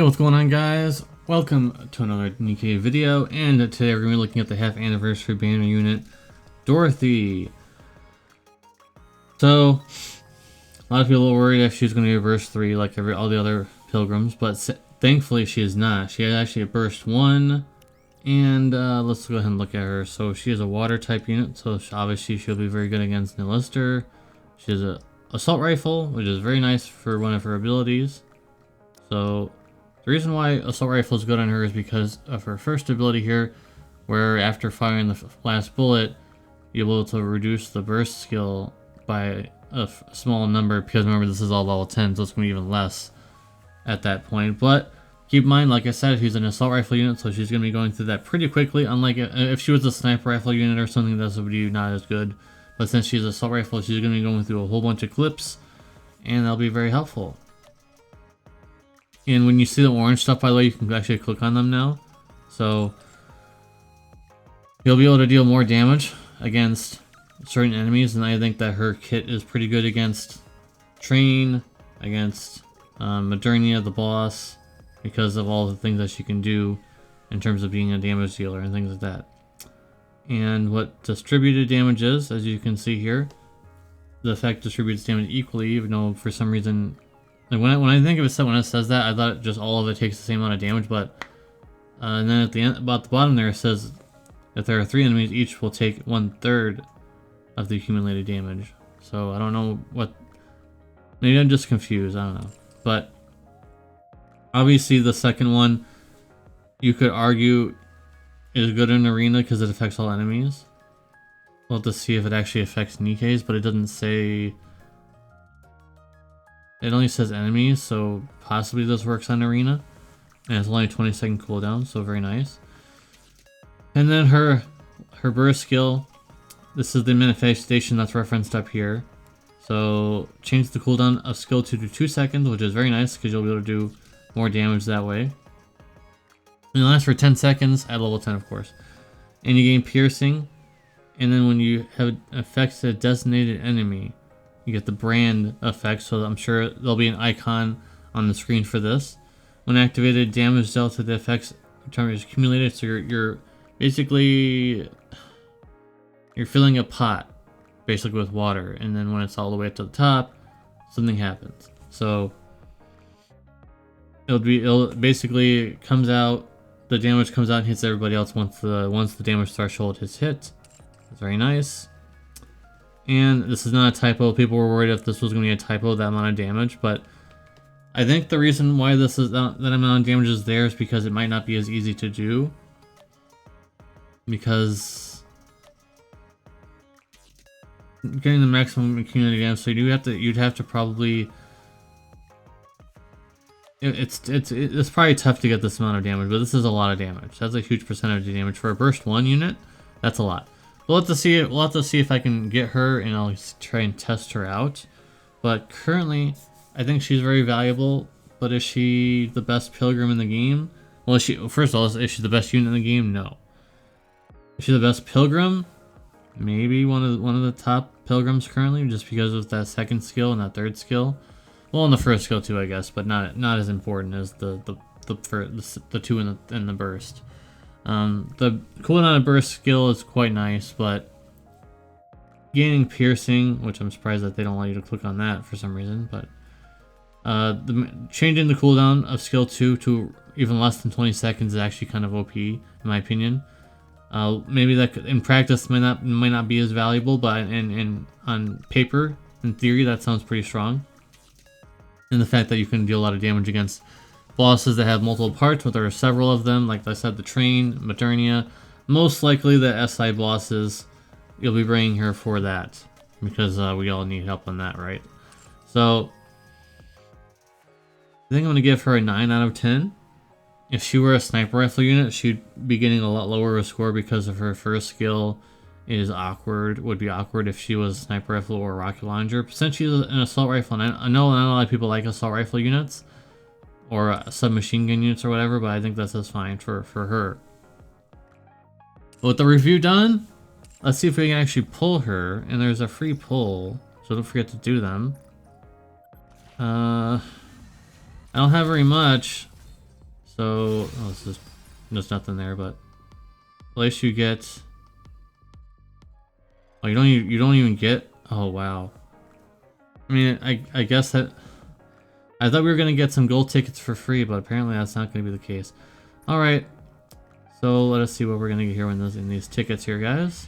What's going on, guys? Welcome to another Nikke video, and today we're going to be looking at the half anniversary banner unit, Dorothy. So, a lot of people are worried if she's going to be a burst 3 like all the other pilgrims, but thankfully she is not. She is actually a burst 1, and let's go ahead and look at her. So she is a water type unit, so obviously she'll be very good against Nikke. She has a assault rifle, which is very nice for one of her abilities. So the reason why assault rifle is good on her is because of her first ability here, where after firing the last bullet, you're able to reduce the burst skill by a small number, because remember this is all level 10, so it's going to be even less at that point. But keep in mind, like I said, she's an assault rifle unit, so she's going to be going through that pretty quickly, unlike if she was a sniper rifle unit or something, that would be not as good. But since she's an assault rifle, she's going to be going through a whole bunch of clips, and that'll be very helpful. And when you see the orange stuff, by the way, you can actually click on them now. So you'll be able to deal more damage against certain enemies, and I think that her kit is pretty good against Train, against Modernia, the boss, because of all the things that she can do in terms of being a damage dealer and things like that. And what distributed damage is, as you can see here, the effect distributes damage equally, even though for some reason, like when I think of it, when it says that, I thought just all of it takes the same amount of damage, but and then at the end, about the bottom there, it says if there are 3 enemies, each will take 1/3 of the accumulated damage. So I don't know what. Maybe I'm just confused. I don't know. But obviously, the second one, you could argue, is good in arena because it affects all enemies. We'll have to see if it actually affects Nikke's, but it doesn't say. It only says enemies, so possibly this works on arena. And it's only a 20-second cooldown, so very nice. And then her burst skill. This is the manifestation that's referenced up here. So change the cooldown of skill 2 to 2 seconds, which is very nice because you'll be able to do more damage that way. And it lasts for 10 seconds at level 10, of course. And you gain piercing. And then when you have effects a designated enemy, you get the brand effect, so I'm sure there'll be an icon on the screen for this. When activated, damage dealt to the effects is accumulated, so you're basically filling a pot basically with water, and then when it's all the way up to the top, something happens. So it'll basically comes out, the damage comes out and hits everybody else once the damage threshold is hit. It's very nice. And this is not a typo. People were worried if this was going to be a typo, that amount of damage, but I think the reason why this is that amount of damage is there is because it might not be as easy to do. Because getting the maximum accumulated damage, so you'd have to probably. It's probably tough to get this amount of damage, but this is a lot of damage. That's a huge percentage of damage for a burst 1 unit. That's a lot. We'll have to see it. We'll have to see if I can get her, and I'll try and test her out. But currently, I think she's very valuable. But is she the best pilgrim in the game? Well, first of all, is she the best unit in the game? No. Is she the best pilgrim? Maybe one of the top pilgrims currently, just because of that second skill and that third skill. Well, and the first skill too, I guess, but not as important as the 2 in the burst. The cooldown of burst skill is quite nice, but gaining piercing, which I'm surprised that they don't allow you to click on that for some reason, but changing the cooldown of skill 2 to even less than 20 seconds is actually kind of OP, in my opinion. Maybe that in practice might not be as valuable, but on paper, in theory, that sounds pretty strong. And the fact that you can deal a lot of damage against bosses that have multiple parts, but there are several of them. Like I said, the Train, Modernia, most likely the SI bosses, you'll be bringing her for that, because we all need help on that, right? So I think I'm going to give her a 9 out of 10. If she were a sniper rifle unit, she'd be getting a lot lower of a score because of her first skill is awkward. Would be awkward if she was a sniper rifle or a rocket launcher. Since she's an assault rifle, and I know not a lot of people like assault rifle units or submachine gun units or whatever, but I think that's just fine for her. With the review done, let's see if we can actually pull her. And there's a free pull, so don't forget to do them. I don't have very much. So, oh, this is, there's nothing there, but at least you get. Oh, you don't even get. Oh wow. I mean, I guess that I thought we were gonna get some gold tickets for free, but apparently that's not gonna be the case. All right. So let us see what we're gonna get here in these tickets here, guys.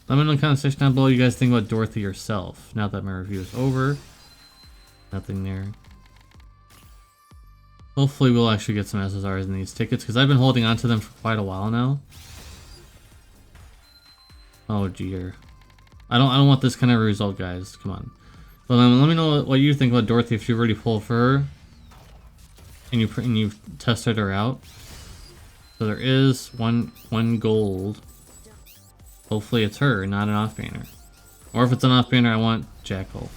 Let me know in the comment section down below what you guys think about Dorothy yourself. Now that my review is over. Nothing there. Hopefully we'll actually get some SSRs in these tickets, because I've been holding on to them for quite a while now. Oh dear. I don't want this kind of result, guys. Come on. Well then, let me know what you think about Dorothy if you've already pulled for her. And you've tested her out. So there is one gold. Hopefully it's her, not an off banner. Or if it's an off banner, I want Jackal.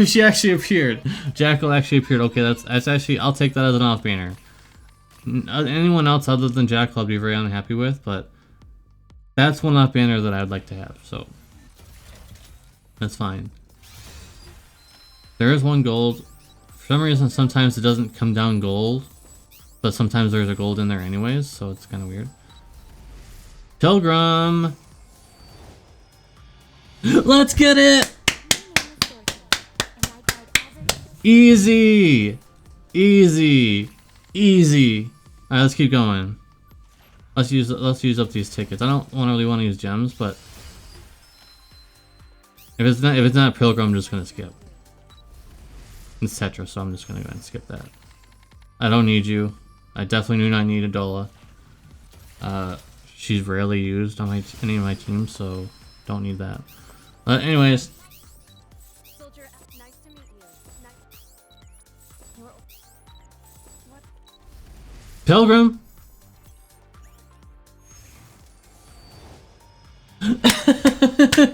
She actually appeared. Jackal actually appeared. Okay, that's actually, I'll take that as an off banner. Anyone else other than Jackal I'd be very unhappy with, but that's one off banner that I'd like to have, so that's fine. There is one gold. For some reason, sometimes it doesn't come down gold, but sometimes there's a gold in there anyways, so it's kind of weird. Pilgrim! Let's get it! Easy! Easy! Easy! Alright, let's keep going. Let's use up these tickets. I don't really want to use gems, but if it's not Pilgrim, I'm just gonna skip. It's Tetra, so I'm just gonna go ahead and skip that. I don't need you. I definitely do not need Adola. She's rarely used on any of my teams, so don't need that. But anyways. Soldier, nice to meet you. What? Pilgrim!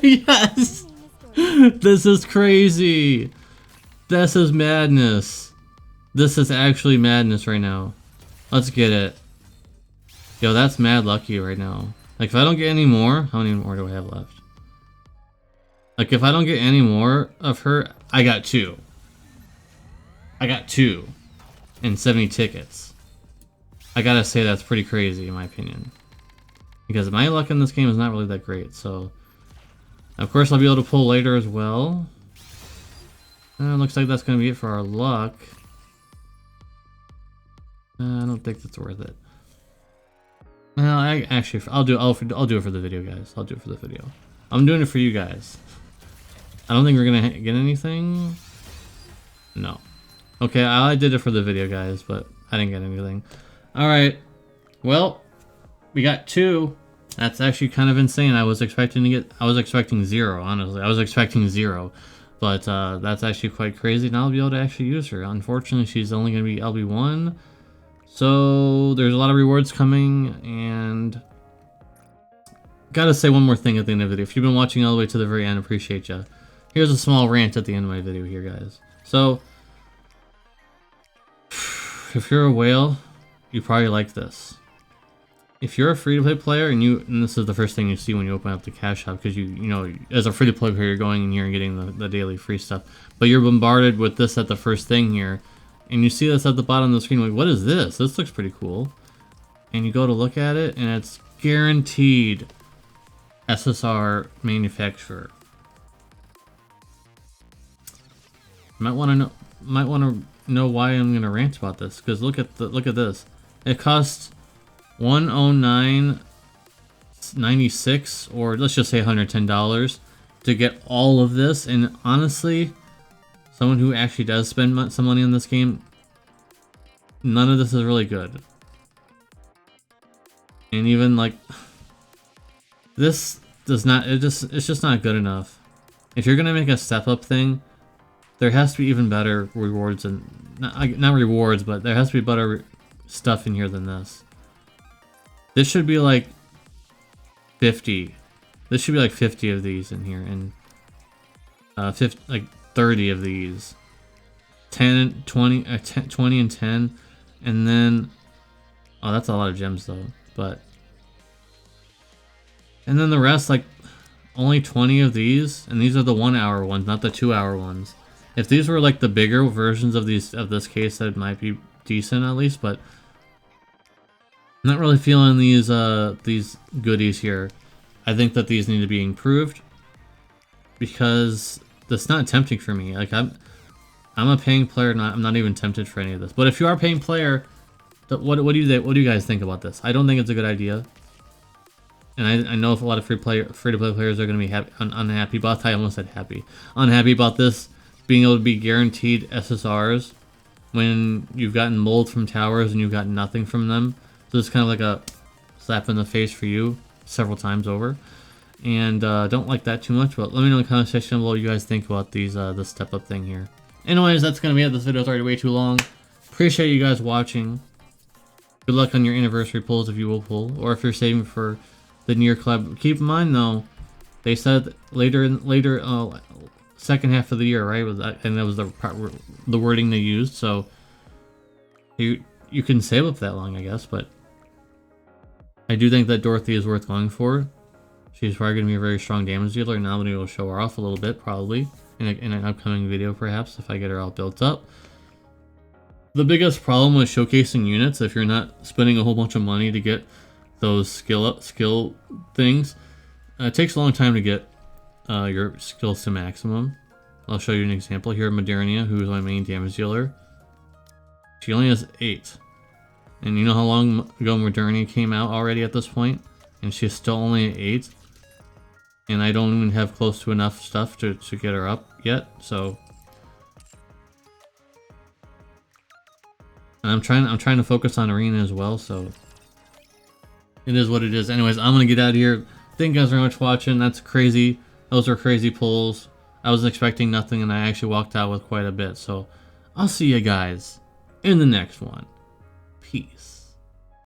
Yes! This is crazy! This is madness. This is actually madness right now. Let's get it. Yo, that's mad lucky right now. Like, if I don't get any more, how many more do I have left? Like, if I don't get any more of her, I got 2. I got 2 and 70 tickets. I gotta say that's pretty crazy in my opinion. Because my luck in this game is not really that great, so... Of course I'll be able to pull later as well. Looks like that's gonna be it for our luck. I don't think that's worth it. Well, I'll do it for the video, guys. I'll do it for the video. I'm doing it for you guys. I don't think we're gonna get anything. No. Okay, I did it for the video, guys, but I didn't get anything. All right. Well, we got 2. That's actually kind of insane. I was expecting 0, honestly. I was expecting 0. But that's actually quite crazy, and I'll be able to actually use her. Unfortunately, she's only going to be LB1. So there's a lot of rewards coming, and gotta say one more thing at the end of the video. If you've been watching all the way to the very end, appreciate ya. Here's a small rant at the end of my video here, guys. So, if you're a whale, you probably like this. If you're a free-to-play player and this is the first thing you see when you open up the cash shop, because you know, as a free-to-play player, you're going in here and getting the daily free stuff, but you're bombarded with this at the first thing here, and you see this at the bottom of the screen, like, what is this? This looks pretty cool. And you go to look at it, and it's guaranteed SSR manufacturer. Might want to know why I'm gonna rant about this, because look at this. It costs 109.96, or let's just say $110 to get all of this. And honestly, someone who actually does spend some money on this game, none of this is really good. And even like this does not, it's just not good enough. If you're gonna make a step up thing, there has to be even better rewards, and not rewards, but there has to be better stuff in here than this. This should be like 50. This should be like 50 of these in here, and 30 of these. 10, 20, 20 and 10, and then oh, that's a lot of gems though. But and then the rest, like only 20 of these, and these are the 1 hour ones, not the 2 hour ones. If these were like the bigger versions of this case, that might be decent at least, but I'm not really feeling these goodies here. I think that these need to be improved because that's not tempting for me. Like I'm a paying player, I'm not even tempted for any of this. But if you are a paying player, what do you guys think about this? I don't think it's a good idea. And I know if a lot of free-to-play players are going to be unhappy about. I almost said happy. Unhappy about this being able to be guaranteed SSRs when you've gotten mold from towers and you've gotten nothing from them. So it's kind of like a slap in the face for you several times over. And don't like that too much, but let me know in the comment section below what you guys think about these this step-up thing here. Anyways, that's going to be it. This video is already way too long. Appreciate you guys watching. Good luck on your anniversary pulls if you will pull, or if you're saving for the near collab. Keep in mind though, they said later second half of the year, right? And that was the wording they used. So you can save up that long, I guess. But I do think that Dorothy is worth going for. She's probably going to be a very strong damage dealer, and now we will show her off a little bit, probably in an upcoming video, perhaps if I get her all built up. The biggest problem with showcasing units, if you're not spending a whole bunch of money to get those skill things, it takes a long time to get your skills to maximum. I'll show you an example here. Modernia, who is my main damage dealer, she only has 8, and you know how long ago Modernia came out already at this point, and she's still only at 8, and I don't even have close to enough stuff to get her up yet. So, and I'm trying to focus on arena as well. So it is what it is. Anyways, I'm gonna get out of here. Thank you guys very much for watching. That's crazy. Those are crazy pulls. I was expecting nothing, and I actually walked out with quite a bit. So I'll see you guys in the next one. Peace.